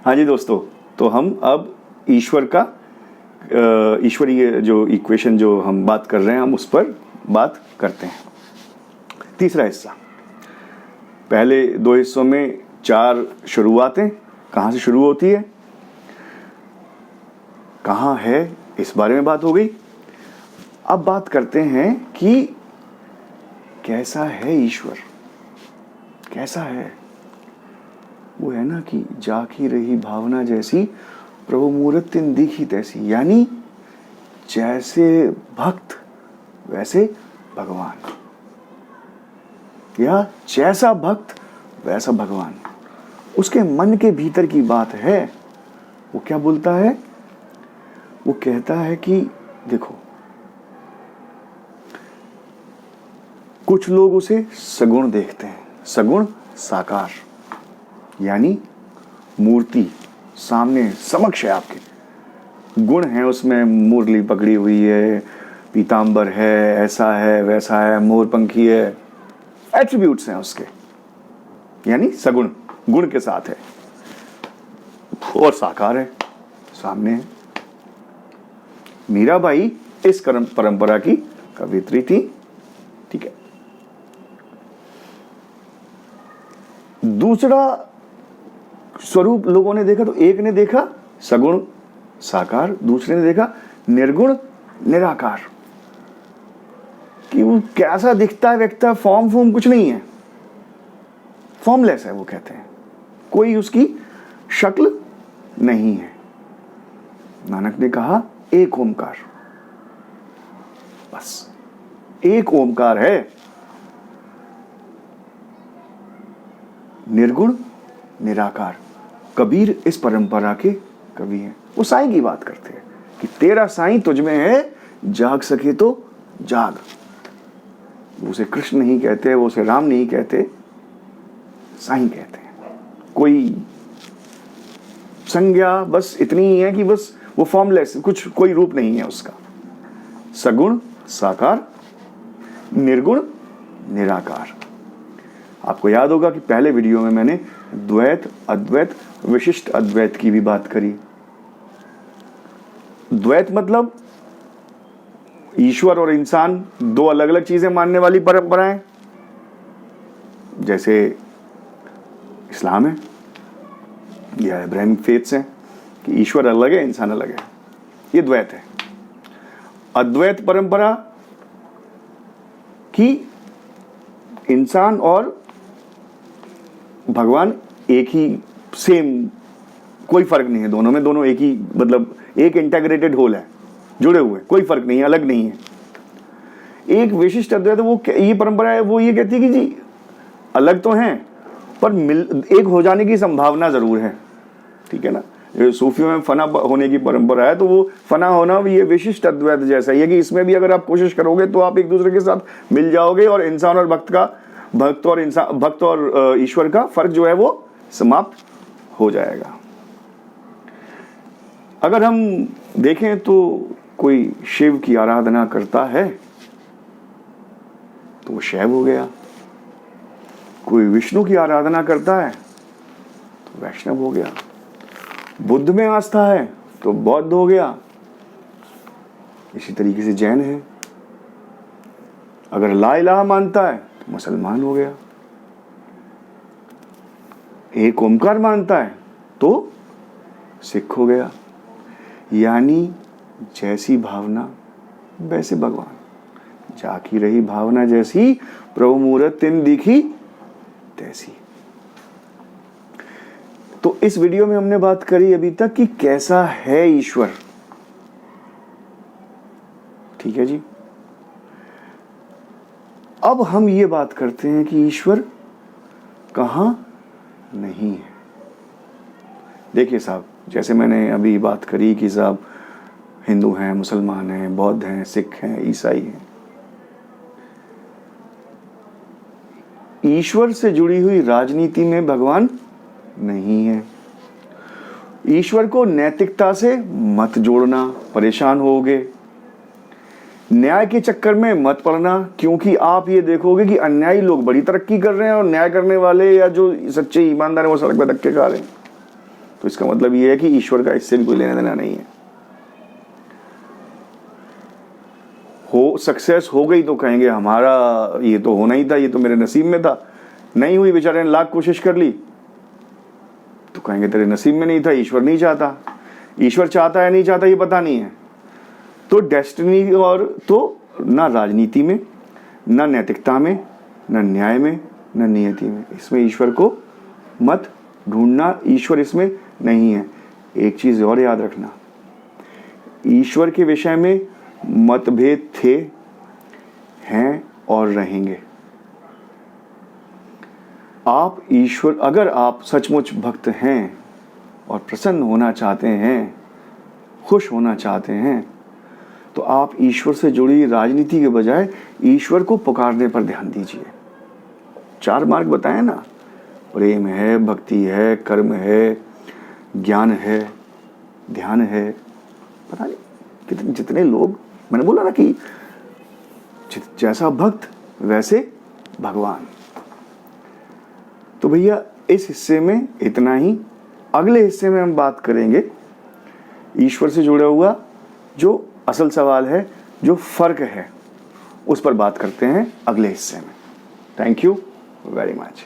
हाँ जी दोस्तों, तो हम अब ईश्वरीय जो इक्वेशन जो हम बात कर रहे हैं, हम उस पर बात करते हैं। तीसरा हिस्सा, पहले दो हिस्सों में 4 शुरुआतें कहाँ से शुरू होती है, कहाँ है, इस बारे में बात हो गई। अब बात करते हैं कि कैसा है ईश्वर, कैसा है वो। है ना कि जाकी रही भावना जैसी, प्रभु मूर्ति दिखी तैसी, यानी जैसे भक्त वैसे भगवान, या जैसा भक्त वैसा भगवान। उसके मन के भीतर की बात है। वो क्या बोलता है? वो कहता है कि देखो, कुछ लोग उसे सगुण देखते हैं, सगुण साकार, यानी मूर्ति सामने समक्ष है आपके, गुण है उसमें, मुरली पकड़ी हुई है, पीतांबर है, ऐसा है वैसा है, मोर पंखी है, एट्रीब्यूट्स हैं उसके, यानी सगुण, गुण के साथ है, और साकार है, सामने है। मीराबाई इस परंपरा की कवियत्री थी, ठीक है। दूसरा स्वरूप लोगों ने देखा, तो एक ने देखा सगुण साकार, दूसरे ने देखा निर्गुण निराकार, कि वो कैसा दिखता है व्यक्ति, फॉर्म कुछ नहीं है, फॉर्मलेस है वो, कहते हैं कोई उसकी शक्ल नहीं है। नानक ने कहा एक ओमकार, बस एक ओमकार है, निर्गुण निराकार। कबीर इस परंपरा के कवि हैं। वो साईं की बात करते हैं कि तेरा साईं तुझ में है, जाग सके तो जाग। वो उसे कृष्ण नहीं कहते, वो उसे राम नहीं कहते, साईं कहते हैं। कोई संज्ञा बस इतनी ही है कि बस वो फॉर्मलेस, कुछ कोई रूप नहीं है उसका। सगुण साकार, निर्गुण निराकार। आपको याद होगा कि पहले वीडियो में मैंने द्वैत, अद्वैत, विशिष्ट अद्वैत की भी बात करी। द्वैत मतलब ईश्वर और इंसान दो अलग अलग चीजें मानने वाली परंपराएं, जैसे इस्लाम है या इब्राहिमिक फेथ्स हैं कि ईश्वर अलग है, इंसान अलग है, ये द्वैत है। अद्वैत परंपरा की इंसान और भगवान एक ही, सेम, कोई फर्क नहीं है दोनों में, दोनों एक ही, मतलब एक इंटीग्रेटेड होल है, जुड़े हुए, कोई फर्क नहीं है, अलग नहीं है। एक विशिष्ट अद्वैत, वो ये परंपरा है, वो ये कहती है कि जी अलग तो हैं पर एक हो जाने की संभावना जरूर है, ठीक है ना। सूफियों में फना होने की परंपरा है, तो वो फना होना ये विशिष्ट अद्वैत जैसा ही है कि इसमें भी अगर आप कोशिश करोगे तो आप एक दूसरे के साथ मिल जाओगे, और इंसान और भक्त और ईश्वर का फर्क जो है वो समाप्त हो जाएगा। अगर हम देखें तो कोई शिव की आराधना करता है तो वो शैव हो गया, कोई विष्णु की आराधना करता है तो वैष्णव हो गया, बुद्ध में आस्था है तो बौद्ध हो गया, इसी तरीके से जैन है। अगर ला इलाहा मानता है तो मुसलमान हो गया, एक ओमकार मानता है तो सिख हो गया। यानी जैसी भावना वैसे भगवान, जाकी रही भावना जैसी, प्रभु मूर्ति दिखी तैसी। तो इस वीडियो में हमने बात करी अभी तक कि कैसा है ईश्वर, ठीक है जी। अब हम ये बात करते हैं कि ईश्वर कहां नहीं है। देखिए साहब, जैसे मैंने अभी बात करी कि साहब हिंदू हैं, मुसलमान हैं, बौद्ध हैं, सिख हैं, ईसाई हैं, ईश्वर से जुड़ी हुई राजनीति में भगवान नहीं है। ईश्वर को नैतिकता से मत जोड़ना, परेशान होगे। न्याय के चक्कर में मत पड़ना, क्योंकि आप ये देखोगे कि अन्यायी लोग बड़ी तरक्की कर रहे हैं और न्याय करने वाले या जो सच्चे ईमानदार हैं वो सड़क पर धक्के खा रहे हैं। तो इसका मतलब ये है कि ईश्वर का इससे भी कोई लेना देना नहीं है। हो सक्सेस हो गई तो कहेंगे हमारा ये तो होना ही था, ये तो मेरे नसीब में था। नहीं हुई, बेचारे ने लाख कोशिश कर ली, तो कहेंगे तेरे नसीब में नहीं था, ईश्वर नहीं चाहता। ईश्वर चाहता है नहीं चाहता ये पता नहीं है। तो डेस्टिनी और तो ना राजनीति में, ना नैतिकता में, ना न्याय में, ना नियति में, इसमें ईश्वर को मत ढूंढना, ईश्वर इसमें नहीं है। एक चीज और याद रखना, ईश्वर के विषय में मतभेद थे, हैं और रहेंगे। आप ईश्वर, अगर आप सचमुच भक्त हैं और प्रसन्न होना चाहते हैं, खुश होना चाहते हैं, तो आप ईश्वर से जुड़ी राजनीति के बजाय ईश्वर को पुकारने पर ध्यान दीजिए। 4 मार्ग बताए ना, प्रेम है, भक्ति है, कर्म है, ज्ञान है, ध्यान है। पता नहीं कितने जितने लोग, मैंने बोला ना कि जैसा भक्त वैसे भगवान। तो भैया इस हिस्से में इतना ही। अगले हिस्से में हम बात करेंगे ईश्वर से जुड़ा हुआ जो असल सवाल है, जो फर्क है, उस पर बात करते हैं अगले हिस्से में। Thank you very much.